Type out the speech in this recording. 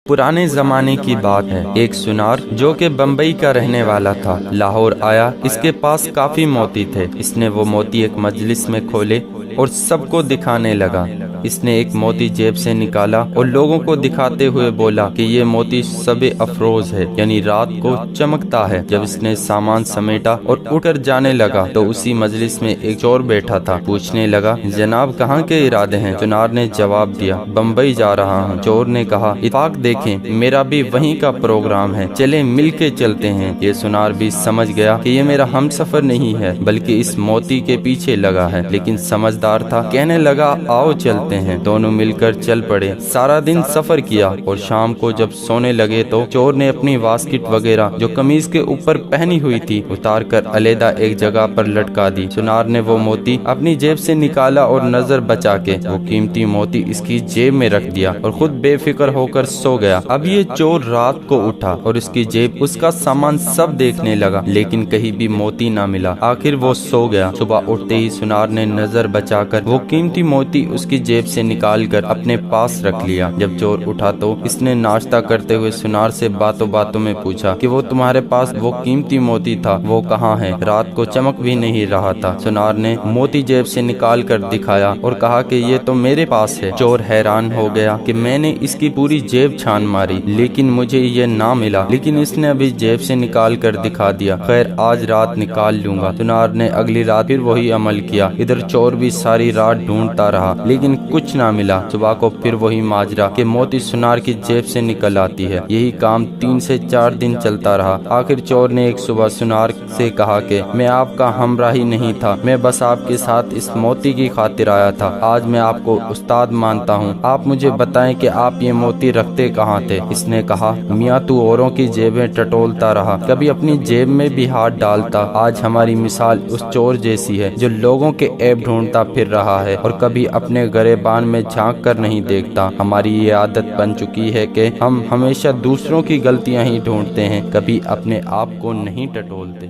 पुराने जमाने की बात है। एक सुनार जो कि बम्बई का रहने वाला था लाहौर आया। इसके पास काफी मोती थे। इसने वो मोती एक मजलिस में खोले और सबको दिखाने लगा। इसने एक मोती जेब से निकाला और लोगों को दिखाते हुए बोला कि ये मोती सबे अफरोज है, यानी रात को चमकता है। जब इसने सामान समेटा और उठकर जाने लगा तो उसी मजलिस में एक चोर बैठा था। पूछने लगा, जनाब कहाँ के इरादे हैं? सुनार ने जवाब दिया, बम्बई जा रहा हूँ। चोर ने कहा, इत्तेफाक देखें मेरा भी वहीं का प्रोग्राम है, चले मिल के चलते हैं। ये सुनार भी समझ गया कि ये मेरा हमसफर नहीं है बल्कि इस मोती के पीछे लगा है, लेकिन समझदार था। कहने लगा, आओ चलते हैं। दोनों मिलकर चल पड़े। सारा दिन सफर किया और शाम को जब सोने लगे तो चोर ने अपनी वास्किट वगैरह जो कमीज के ऊपर पहनी हुई थी उतार कर अलहदा एक जगह पर लटका दी। सुनार ने वो मोती अपनी जेब से निकाला और नजर बचा के वो कीमती मोती इसकी जेब में रख दिया और खुद बेफिक्र होकर सो गया। अब ये चोर रात को उठा और उसकी जेब, उसका सामान सब देखने लगा, लेकिन कहीं भी मोती ना मिला। आखिर वो सो गया। सुबह उठते ही सुनार ने नजर बचाकर वो कीमती मोती उसकी जेब से निकाल कर अपने पास रख लिया। जब चोर उठा तो इसने नाश्ता करते हुए सुनार से बातों बातों में पूछा कि वो तुम्हारे पास वो कीमती मोती था, वो कहाँ है? रात को चमक भी नहीं रहा था। सुनार ने मोती जेब से निकाल कर दिखाया और कहा कि ये तो मेरे पास है। चोर हैरान हो गया कि मैंने इसकी पूरी जेब छान मारी लेकिन मुझे ये ना मिला, लेकिन इसने अभी जेब से निकाल कर दिखा दिया। खैर आज रात निकाल लूंगा। सुनार ने अगली रात फिर वही अमल किया। इधर चोर भी सारी रात ढूंढता रहा लेकिन कुछ ना मिला। सुबह को फिर वही माजरा कि मोती सुनार की जेब से निकल आती है। यही काम 3 से 4 दिन चलता रहा। आखिर चोर ने एक सुबह सुनार से कहा कि मैं आपका हमराही नहीं था, मैं बस आपके साथ इस मोती की खातिर आया था। आज मैं आपको उस्ताद मानता हूँ, आप मुझे बताएं कि आप ये मोती रखते कहाँ थे? इसने कहा, मियाँ तू औरों की जेबें टटोलता रहा, कभी अपनी जेब में भी हाथ डालता। आज हमारी मिसाल उस चोर जैसी है जो लोगों के ऐब ढूंढता फिर रहा है और कभी अपने गरेबान में झांक कर नहीं देखता। हमारी ये आदत बन चुकी है कि हम हमेशा दूसरों की गलतियां ही ढूंढते हैं, कभी अपने आप को नहीं टटोलते।